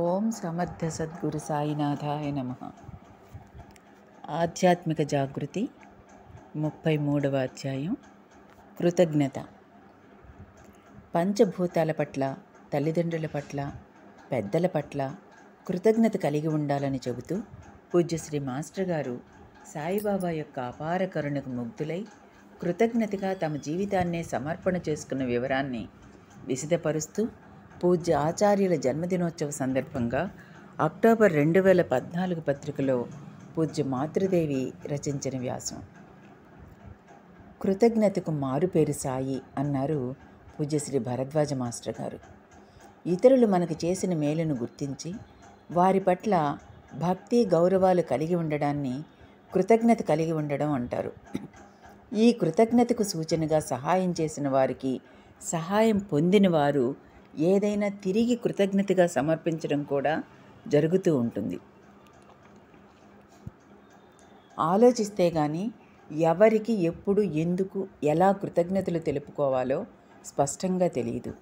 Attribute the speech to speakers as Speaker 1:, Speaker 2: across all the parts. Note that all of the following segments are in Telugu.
Speaker 1: ఓం సమర్థ సద్గురు సాయినాథాయ నమః. ఆధ్యాత్మిక జాగృతి 33వ అధ్యాయం. కృతజ్ఞత. పంచభూతాల పట్ల, తల్లిదండ్రుల పట్ల, పెద్దల పట్ల కృతజ్ఞత కలిగి ఉండాలని చెబుతూ పూజ్యశ్రీ మాస్టర్ గారు సాయిబాబా యొక్క అపార కరుణకు ముగ్ధులై కృతజ్ఞతగా తమ జీవితాన్నే సమర్పణ చేసుకున్న వివరాన్ని విశదపరుస్తూ పూజ్య ఆచార్యుల జన్మదినోత్సవ సందర్భంగా అక్టోబర్ 2014 పత్రికలో పూజ్య మాతృదేవి రచించిన వ్యాసం. కృతజ్ఞతకు మారుపేరు సాయి అన్నారు పూజ్యశ్రీ భరద్వాజ మాస్టర్ గారు. ఇతరులు మనకు చేసిన మేలును గుర్తించి వారి పట్ల భక్తి గౌరవాలు కలిగి ఉండడాన్ని కృతజ్ఞత కలిగి ఉండడం అంటారు. ఈ కృతజ్ఞతకు సూచనగా సహాయం చేసిన వారికి, సహాయం పొందిన వారు ఏదైనా తిరిగి కృతజ్ఞతగా సమర్పించడం కూడా జరుగుతూ ఉంటుంది. ఆలోచిస్తే కానీ ఎవరికి ఎప్పుడు ఎందుకు ఎలా కృతజ్ఞతలు తెలుపుకోవాలో స్పష్టంగా తెలియదు.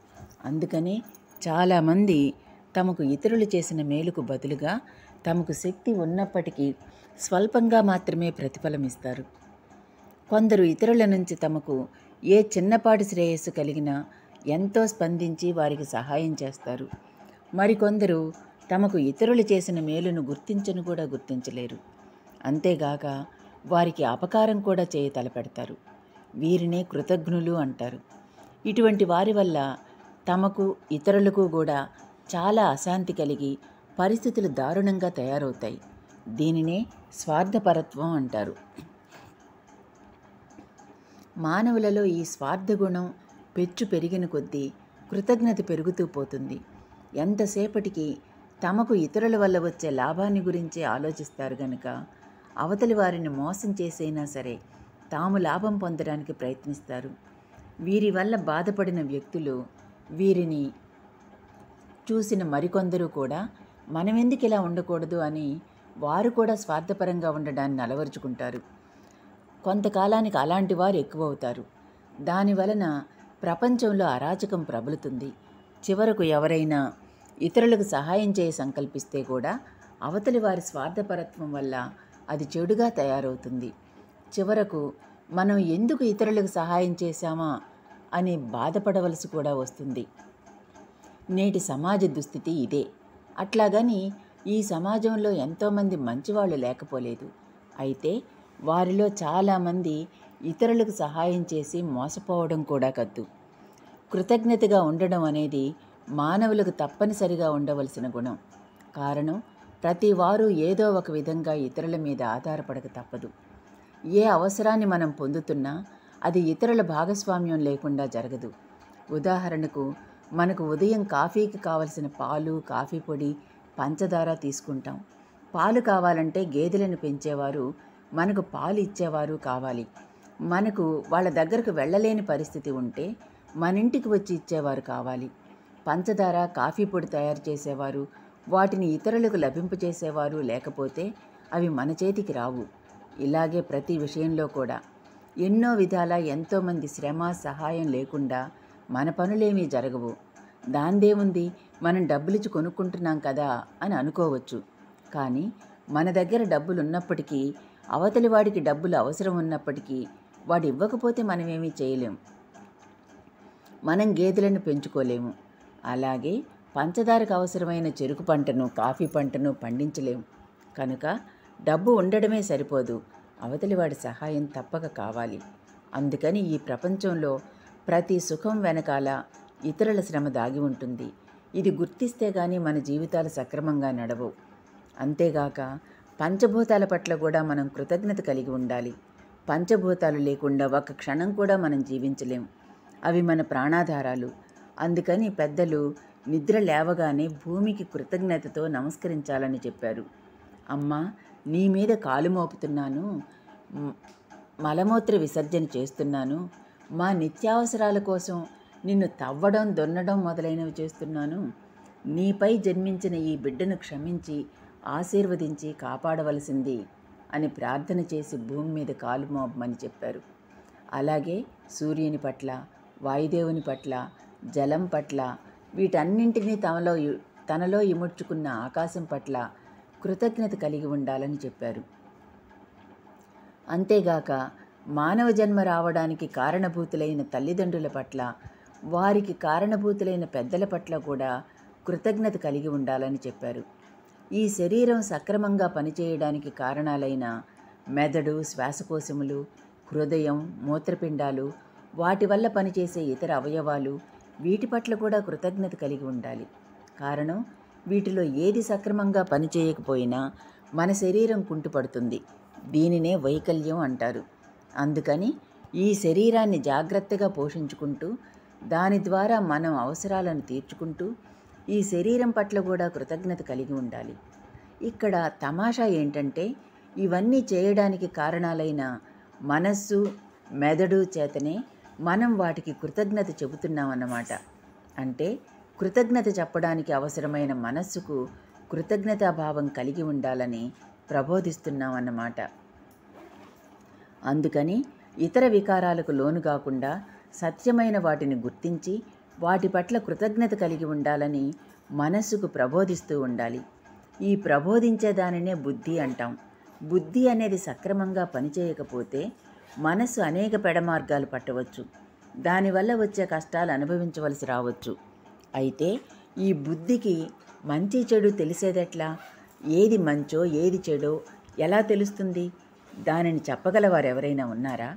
Speaker 1: అందుకనే చాలామంది తమకు ఇతరులు చేసిన మేలుకు బదులుగా తమకు శక్తి ఉన్నప్పటికీ స్వల్పంగా మాత్రమే ప్రతిఫలం ఇస్తారు. కొందరు ఇతరుల నుంచి తమకు ఏ చిన్నపాటి శ్రేయస్సు కలిగినా ఎంతో స్పందించి వారికి సహాయం చేస్తారు. మరికొందరు తమకు ఇతరులు చేసిన మేలును గుర్తించను కూడా గుర్తించలేరు. అంతేగాక వారికి అపకారం కూడా చేయ తలపెడతారు. వీరినే కృతజ్ఞులు అంటారు. ఇటువంటి వారి వల్ల తమకు ఇతరులకు కూడా చాలా అశాంతి కలిగి పరిస్థితులు దారుణంగా తయారవుతాయి. దీనినే స్వార్థపరత్వం అంటారు. మానవులలో ఈ స్వార్థ గుణం పెచ్చు పెరిగిన కొద్దీ కృతజ్ఞత పెరుగుతూ పోతుంది. ఎంతసేపటికి తమకు ఇతరుల వల్ల వచ్చే లాభాన్ని గురించే ఆలోచిస్తారు గనుక అవతలి వారిని మోసం చేసైనా సరే తాము లాభం పొందడానికి ప్రయత్నిస్తారు. వీరి వల్ల బాధపడిన వ్యక్తులు, వీరిని చూసిన మరికొందరు కూడా మనమెందుకు ఇలా ఉండకూడదు అని వారు కూడా స్వార్థపరంగా ఉండడాన్ని అలవరుచుకుంటారు. కొంతకాలానికి అలాంటి వారు ఎక్కువవుతారు. దానివలన ప్రపంచంలో అరాచకం ప్రబలుతుంది. చివరకు ఎవరైనా ఇతరులకు సహాయం చేయ సంకల్పిస్తే కూడా అవతలి వారి స్వార్థపరత్వం వల్ల అది చెడుగా తయారవుతుంది. చివరకు మనం ఎందుకు ఇతరులకు సహాయం చేశామా అని బాధపడవలసి కూడా వస్తుంది. నేటి సమాజ దుస్థితి ఇదే. అట్లాగని ఈ సమాజంలో ఎంతోమంది మంచివాళ్ళు లేకపోలేదు. అయితే వారిలో చాలామంది ఇతరులకు సహాయం చేసి మోసపోవడం కూడా కద్దు. కృతజ్ఞతగా ఉండడం అనేది మానవులకు తప్పనిసరిగా ఉండవలసిన గుణం. కారణం, ప్రతి వారు ఏదో ఒక విధంగా ఇతరుల మీద ఆధారపడక తప్పదు. ఏ అవసరాన్ని మనం పొందుతున్నా అది ఇతరుల భాగస్వామ్యం లేకుండా జరగదు. ఉదాహరణకు, మనకు ఉదయం కాఫీకి కావలసిన పాలు, కాఫీ పొడి, పంచదార తీసుకుంటాం. పాలు కావాలంటే గేదెలను పెంచేవారు, మనకు పాలు ఇచ్చేవారు కావాలి. మనకు వాళ్ళ దగ్గరకు వెళ్ళలేని పరిస్థితి ఉంటే మన ఇంటికి వచ్చి ఇచ్చేవారు కావాలి. పంచదార, కాఫీ పొడి తయారు చేసేవారు, వాటిని ఇతరులకు లభింపచేసేవారు లేకపోతే అవి మన చేతికి రావు. ఇలాగే ప్రతి విషయంలో కూడా ఎన్నో విధాల ఎంతోమంది శ్రమ, సహాయం లేకుండా మన పనులేమీ జరగవు. దాందేముంది, మనం డబ్బులిచ్చి కొనుక్కుంటున్నాం కదా అని అనుకోవచ్చు. కానీ మన దగ్గర డబ్బులు ఉన్నప్పటికీ, అవతలి వాడికి డబ్బులు అవసరం ఉన్నప్పటికీ వాడు ఇవ్వకపోతే మనమేమీ చేయలేం. మనం గేదెలను పెంచుకోలేము. అలాగే పంచదారకు అవసరమైన చెరుకు పంటను, కాఫీ పంటను పండించలేము. కనుక డబ్బు ఉండడమే సరిపోదు, అవతలి వాడి సహాయం తప్పక కావాలి. అందుకని ఈ ప్రపంచంలో ప్రతి సుఖం వెనకాల ఇతరుల శ్రమ దాగి ఉంటుంది. ఇది గుర్తిస్తే గానీ మన జీవితాలు సక్రమంగా నడవవు. అంతేగాక పంచభూతాల పట్ల కూడా మనం కృతజ్ఞత కలిగి ఉండాలి. పంచభూతాలు లేకుండా ఒక్క క్షణం కూడా మనం జీవించలేం. అవి మన ప్రాణాధారాలు. అందుకని పెద్దలు నిద్ర లేవగానే భూమికి కృతజ్ఞతతో నమస్కరించాలని చెప్పారు. అమ్మా, నీ మీద కాలు మోపుతున్నాను, మలమూత్ర విసర్జన చేస్తున్నాను, మా నిత్యావసరాల కోసం నిన్ను తవ్వడం, దున్నడం మొదలైనవి చేస్తున్నాను. నీపై జన్మించిన ఈ బిడ్డను క్షమించి ఆశీర్వదించి కాపాడవలసింది అని ప్రార్థన చేసి భూమి మీద కాలు మోపమని చెప్పారు. అలాగే సూర్యుని పట్ల, వాయుదేవుని పట్ల, జలం పట్ల, వీటన్నింటినీ తమలో తనలో ఇముడ్చుకున్న ఆకాశం పట్ల కృతజ్ఞత కలిగి ఉండాలని చెప్పారు. అంతేగాక మానవ జన్మ రావడానికి కారణభూతులైన తల్లిదండ్రుల పట్ల, వారికి కారణభూతులైన పెద్దల పట్ల కూడా కృతజ్ఞత కలిగి ఉండాలని చెప్పారు. ఈ శరీరం సక్రమంగా పనిచేయడానికి కారణాలైన మెదడు, శ్వాసకోశములు, హృదయం, మూత్రపిండాలు, వాటి వల్ల పనిచేసే ఇతర అవయవాలు, వీటి పట్ల కూడా కృతజ్ఞత కలిగి ఉండాలి. కారణం, వీటిలో ఏది సక్రమంగా పనిచేయకపోయినా మన శరీరం కుంటుపడుతుంది. దీనినే వైకల్యం అంటారు. అందుకని ఈ శరీరాన్ని జాగ్రత్తగా పోషించుకుంటూ, దాని ద్వారా మనం అవసరాలను తీర్చుకుంటూ, ఈ శరీరం పట్ల కూడా కృతజ్ఞత కలిగి ఉండాలి. ఇక్కడ తమాషా ఏంటంటే, ఇవన్నీ చేయడానికి కారణాలైన మనస్సు, మెదడు చేతనే మనం వాటికి కృతజ్ఞత చెబుతున్నామన్నమాట. అంటే కృతజ్ఞత చెప్పడానికి అవసరమైన మనస్సుకు కృతజ్ఞతాభావం కలిగి ఉండాలని ప్రబోధిస్తున్నామన్నమాట. అందుకని ఇతర వికారాలకు లోను కాకుండా సత్యమైన వాటిని గుర్తించి వాటి పట్ల కృతజ్ఞత కలిగి ఉండాలని మనస్సుకు ప్రబోధిస్తూ ఉండాలి. ఈ ప్రబోధించే దానినే బుద్ధి అంటాం. బుద్ధి అనేది సక్రమంగా పనిచేయకపోతే మనస్సు అనేక పెడమార్గాలు పట్టవచ్చు. దానివల్ల వచ్చే కష్టాలు అనుభవించవలసి రావచ్చు. అయితే ఈ బుద్ధికి మంచి చెడు తెలిసేదెట్లా? ఏది మంచో ఏది చెడో ఎలా తెలుస్తుంది? దానిని చెప్పగలవారు ఎవరైనా ఉన్నారా?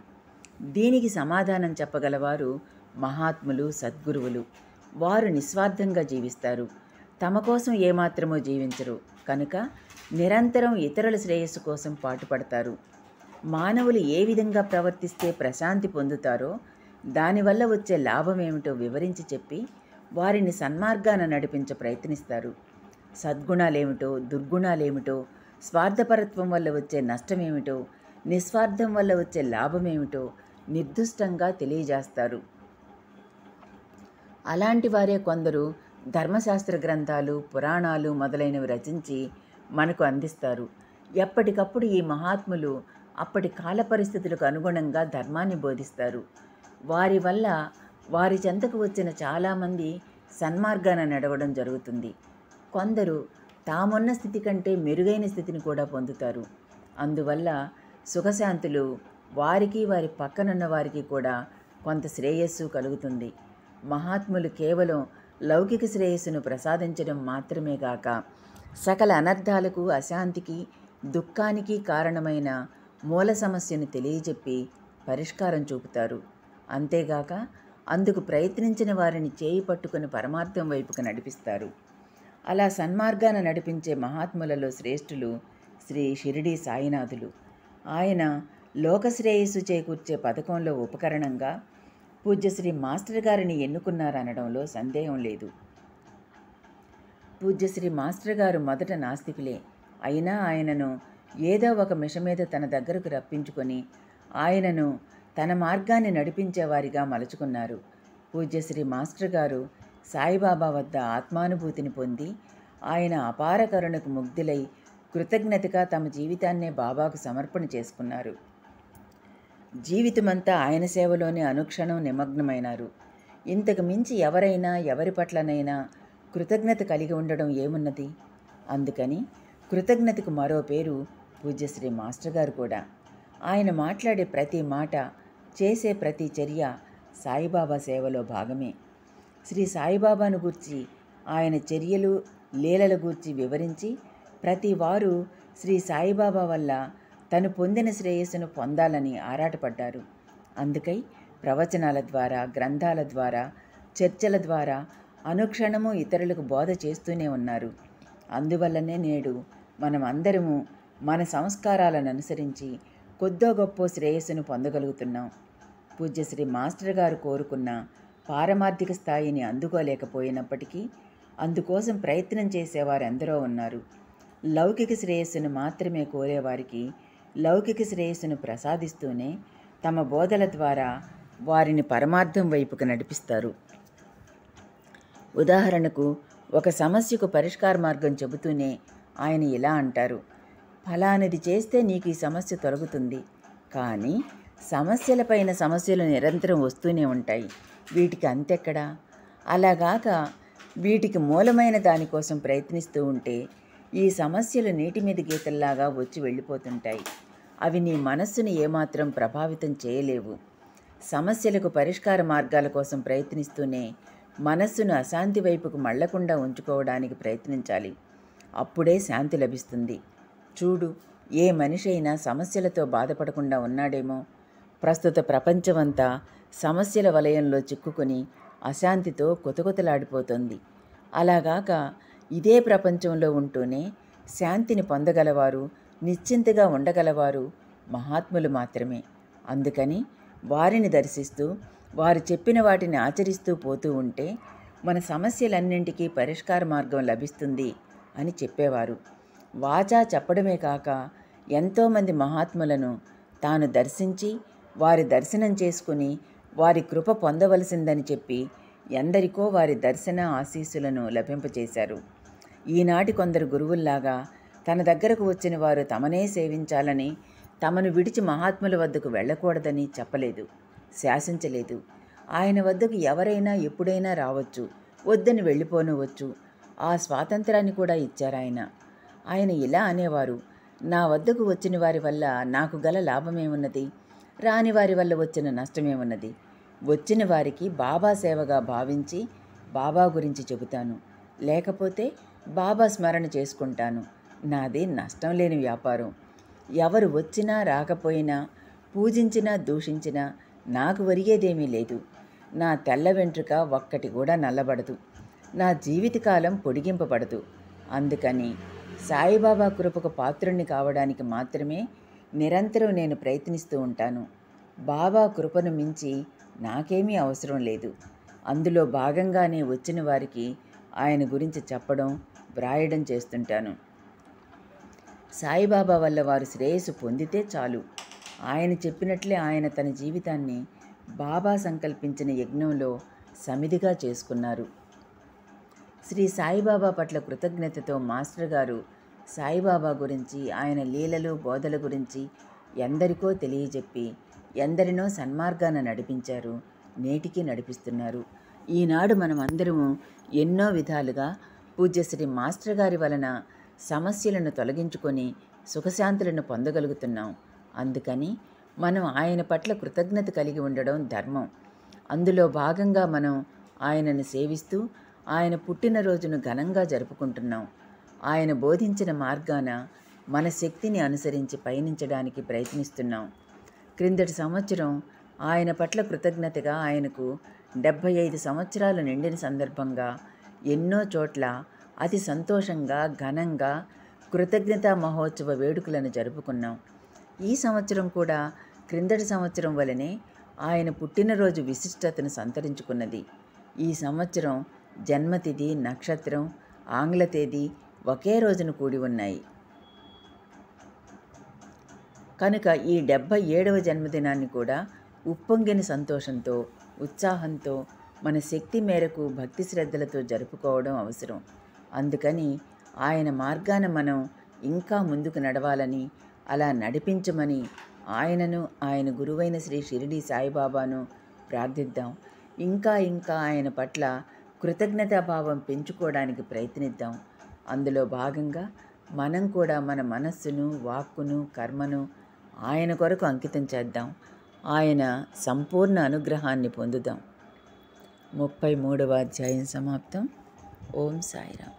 Speaker 1: దీనికి సమాధానం చెప్పగలవారు మహాత్ములు, సద్గురువులు. వారు నిస్వార్థంగా జీవిస్తారు. తమ కోసం ఏమాత్రమో జీవించరు. కనుక నిరంతరం ఇతరుల శ్రేయస్సు కోసం పాటుపడతారు. మానవులు ఏ విధంగా ప్రవర్తిస్తే ప్రశాంతి పొందుతారో, దానివల్ల వచ్చే లాభం ఏమిటో వివరించి చెప్పి వారిని సన్మార్గాన నడిపించ ప్రయత్నిస్తారు. సద్గుణాలేమిటో, దుర్గుణాలేమిటో, స్వార్థపరత్వం వల్ల వచ్చే నష్టమేమిటో, నిస్వార్థం వల్ల వచ్చే లాభమేమిటో నిర్దుష్టంగా తెలియజేస్తారు. అలాంటి వారే కొందరు ధర్మశాస్త్ర గ్రంథాలు, పురాణాలు మొదలైనవి రచించి మనకు అందిస్తారు. ఎప్పటికప్పుడు ఈ మహాత్ములు అప్పటి కాల పరిస్థితులకు అనుగుణంగా ధర్మాన్ని బోధిస్తారు. వారి వల్ల వారి చెంతకు వచ్చిన చాలామంది సన్మార్గాన నడవడం జరుగుతుంది. కొందరు తామున్న స్థితి కంటే మెరుగైన స్థితిని కూడా పొందుతారు. అందువల్ల సుఖశాంతులు వారికి, వారి పక్కనున్న వారికి కూడా కొంత శ్రేయస్సు కలుగుతుంది. మహాత్ములు కేవలం లౌకిక శ్రేయస్సును ప్రసాదించడం మాత్రమే కాక సకల అనర్థాలకు, అశాంతికి, దుఃఖానికి కారణమైన మూల సమస్యను తెలియజెప్పి పరిష్కారం చూపుతారు. అంతేగాక అందుకు ప్రయత్నించిన వారిని చేయి పట్టుకుని పరమార్థం వైపుకు నడిపిస్తారు. అలా సన్మార్గాన నడిపించే మహాత్ములలో శ్రేష్ఠులు శ్రీ షిరిడీ సాయినాథులు. ఆయన లోకశ్రేయస్సు చేకూర్చే పథకంలో ఉపకరణంగా పూజ్యశ్రీ మాస్టర్ గారిని ఎన్నుకున్నారనడంలో సందేహం లేదు. పూజ్యశ్రీ మాస్టర్ గారు మొదట నాస్తికులే. అయినా ఆయనను ఏదో ఒక మిష మీద తన దగ్గరకు రప్పించుకొని ఆయనను తన మార్గాన్ని నడిపించేవారిగా మలుచుకున్నారు. పూజ్యశ్రీ మాస్టర్ గారు సాయిబాబా వద్ద ఆత్మానుభూతిని పొంది ఆయన అపార కరుణకు ముగ్ధులై కృతజ్ఞతగా తమ జీవితాన్నే బాబాకు సమర్పణ చేసుకున్నారు. జీవితమంతా ఆయన సేవలోనే అనుక్షణం నిమగ్నమైనారు. ఇంతకు మించి ఎవరైనా ఎవరి పట్లనైనా కృతజ్ఞత కలిగి ఉండడం ఏమున్నది? అందుకని కృతజ్ఞతకు మరో పేరు పూజ్యశ్రీ మాస్టర్ గారు కూడా. ఆయన మాట్లాడే ప్రతి మాట, చేసే ప్రతి చర్య సాయిబాబా సేవలో భాగమే. శ్రీ సాయిబాబాను గూర్చి, ఆయన చర్యలు, లీలల గూర్చి వివరించి ప్రతి వారు శ్రీ సాయిబాబా వల్ల తను పొందిన శ్రేయస్సును పొందాలని ఆరాటపడ్డారు. అందుకై ప్రవచనాల ద్వారా, గ్రంథాల ద్వారా, చర్చల ద్వారా అనుక్షణము ఇతరులకు బోధ చేస్తూనే ఉన్నారు. అందువల్లనే నేడు మనం అందరము మన సంస్కారాలను అనుసరించి కొద్దో గొప్ప శ్రేయస్సును పొందగలుగుతున్నాం. పూజ్యశ్రీ మాస్టర్ గారు కోరుకున్న పారమార్థిక స్థాయిని అందుకోలేకపోయినప్పటికీ అందుకోసం ప్రయత్నం చేసేవారు ఎందరో ఉన్నారు. లౌకిక శ్రేయస్సును మాత్రమే కోరేవారికి లౌకిక శ్రేయస్సును ప్రసాదిస్తూనే తమ బోధల ద్వారా వారిని పరమార్థం వైపుకు నడిపిస్తారు. ఉదాహరణకు ఒక సమస్యకు పరిష్కార మార్గం చెబుతూనే ఆయన ఇలా అంటారు: ఫలానిది చేస్తే నీకు ఈ సమస్య తొలగుతుంది. కానీ సమస్యలపైన సమస్యలు నిరంతరం వస్తూనే ఉంటాయి. వీటికి అంతెక్కడా? అలాగాక వీటికి మూలమైన దానికోసం ప్రయత్నిస్తూ ఉంటే ఈ సమస్యలు నీటి మీద గీతల్లాగా వచ్చి వెళ్ళిపోతుంటాయి. అవి నీ మనస్సును ఏమాత్రం ప్రభావితం చేయలేవు. సమస్యలకు పరిష్కార మార్గాల కోసం ప్రయత్నిస్తూనే మనస్సును అశాంతి వైపుకు మళ్లకుండా ఉంచుకోవడానికి ప్రయత్నించాలి. అప్పుడే శాంతి లభిస్తుంది. చూడు, ఏ మనిషి అయినా సమస్యలతో బాధపడకుండా ఉన్నాడేమో? ప్రస్తుత ప్రపంచమంతా సమస్యల వలయంలో చిక్కుకొని అశాంతితో కొతకొతలాడిపోతుంది. అలాగాక ఇదే ప్రపంచంలో ఉంటూనే శాంతిని పొందగలవారు, నిశ్చింతగా ఉండగలవారు మహాత్ములు మాత్రమే. అందుకని వారిని దర్శిస్తూ వారు చెప్పిన వాటిని ఆచరిస్తూ పోతూ ఉంటే మన సమస్యలన్నింటికీ పరిష్కార మార్గం లభిస్తుంది అని చెప్పేవారు. వాచా చెప్పడమే కాక ఎంతోమంది మహాత్ములను తాను దర్శించి వారి దర్శనం చేసుకుని వారి కృప పొందవలసిందని చెప్పి ఎందరికో వారి దర్శన ఆశీస్సులను లభింపచేశారు. ఈనాటి కొందరు గురువుల్లాగా తన దగ్గరకు వచ్చిన వారు తమనే సేవించాలని, తమను విడిచి మహాత్ముల వద్దకు వెళ్ళకూడదని చెప్పలేదు, శాసించలేదు. ఆయన వద్దకు ఎవరైనా ఎప్పుడైనా రావచ్చు, వద్దని వెళ్ళిపోనవచ్చు. ఆ స్వాతంత్రాన్ని కూడా ఇచ్చారాయన. ఆయన ఇలా అనేవారు, నా వద్దకు వచ్చిన వారి వల్ల నాకు గల లాభమేమున్నది? రాని వారి వల్ల వచ్చిన నష్టమేమున్నది? వచ్చిన వారికి బాబా సేవగా భావించి బాబా గురించి చెబుతాను, లేకపోతే బాబా స్మరణ చేసుకుంటాను. నాది నష్టం లేని వ్యాపారం. ఎవరు వచ్చినా రాకపోయినా, పూజించినా దూషించినా నాకు ఒరిగేదేమీ లేదు. నా తెల్ల వెంట్రుక ఒక్కటి కూడా నల్లబడదు. నా జీవితకాలం పొడిగింపబడదు. అందుకని సాయిబాబా కృపకు పాత్రుణ్ణి కావడానికి మాత్రమే నిరంతరం నేను ప్రయత్నిస్తూ ఉంటాను. బాబా కృపను మించి నాకేమీ అవసరం లేదు. అందులో భాగంగానే వచ్చిన వారికి ఆయన గురించి చెప్పడం, వ్రాయడం చేస్తుంటాను. సాయిబాబా వల్ల వారు శ్రేయస్సు పొందితే చాలు. ఆయన చెప్పినట్లే ఆయన తన జీవితాన్ని బాబా సంకల్పించిన యజ్ఞంలో సమిధిగా చేసుకున్నారు. శ్రీ సాయిబాబా పట్ల కృతజ్ఞతతో మాస్టర్ గారు సాయిబాబా గురించి, ఆయన లీలలు బోధల గురించి ఎందరికో తెలియజెప్పి ఎందరినో సన్మార్గాన నడిపించారు, నేటికి నడిపిస్తున్నారు. ఈనాడు మనం అందరము ఎన్నో విధాలుగా పూజ్యశ్రీ మాస్టర్ గారి వలన సమస్యలను తొలగించుకొని సుఖశాంతులను పొందగలుగుతున్నాం. అందుకని మనం ఆయన పట్ల కృతజ్ఞత కలిగి ఉండడం ధర్మం. అందులో భాగంగా మనం ఆయనను సేవిస్తూ ఆయన పుట్టినరోజును ఘనంగా జరుపుకుంటున్నాం. ఆయన బోధించిన మార్గాన మన శక్తిని అనుసరించి పయనించడానికి ప్రయత్నిస్తున్నాం. క్రిందటి సంవత్సరం ఆయన పట్ల కృతజ్ఞతగా ఆయనకు 75 సంవత్సరాలు నిండిన సందర్భంగా ఎన్నో చోట్ల అతి సంతోషంగా ఘనంగా కృతజ్ఞతా మహోత్సవ వేడుకలను జరుపుకున్నాం. ఈ సంవత్సరం కూడా క్రిందటి సంవత్సరం వలనే ఆయన పుట్టినరోజు విశిష్టతను సంతరించుకున్నది. ఈ సంవత్సరం జన్మతిథి, నక్షత్రం, ఆంగ్ల తేదీ ఒకే రోజున కూడి ఉన్నాయి. కనుక ఈ 77వ జన్మదినాన్ని కూడా ఉప్పొంగిన సంతోషంతో, ఉత్సాహంతో, మన శక్తి మేరకు భక్తి శ్రద్ధలతో జరుపుకోవడం అవసరం. అందుకని ఆయన మార్గాన మనం ఇంకా ముందుకు నడవాలని, అలా నడిపించమని ఆయనను, ఆయన గురువైన శ్రీ షిరిడి సాయిబాబాను ప్రార్థిద్దాం. ఇంకా ఇంకా ఆయన పట్ల కృతజ్ఞతాభావం పెంచుకోవడానికి ప్రయత్నిద్దాం. అందులో భాగంగా మనం కూడా మన మనస్సును, వాక్కును, కర్మను ఆయన కొరకు అంకితం చేద్దాం. ఆయన సంపూర్ణ అనుగ్రహాన్ని పొందుదాం. 33వ అధ్యాయం సమాప్తం. ఓం సాయిరామ్.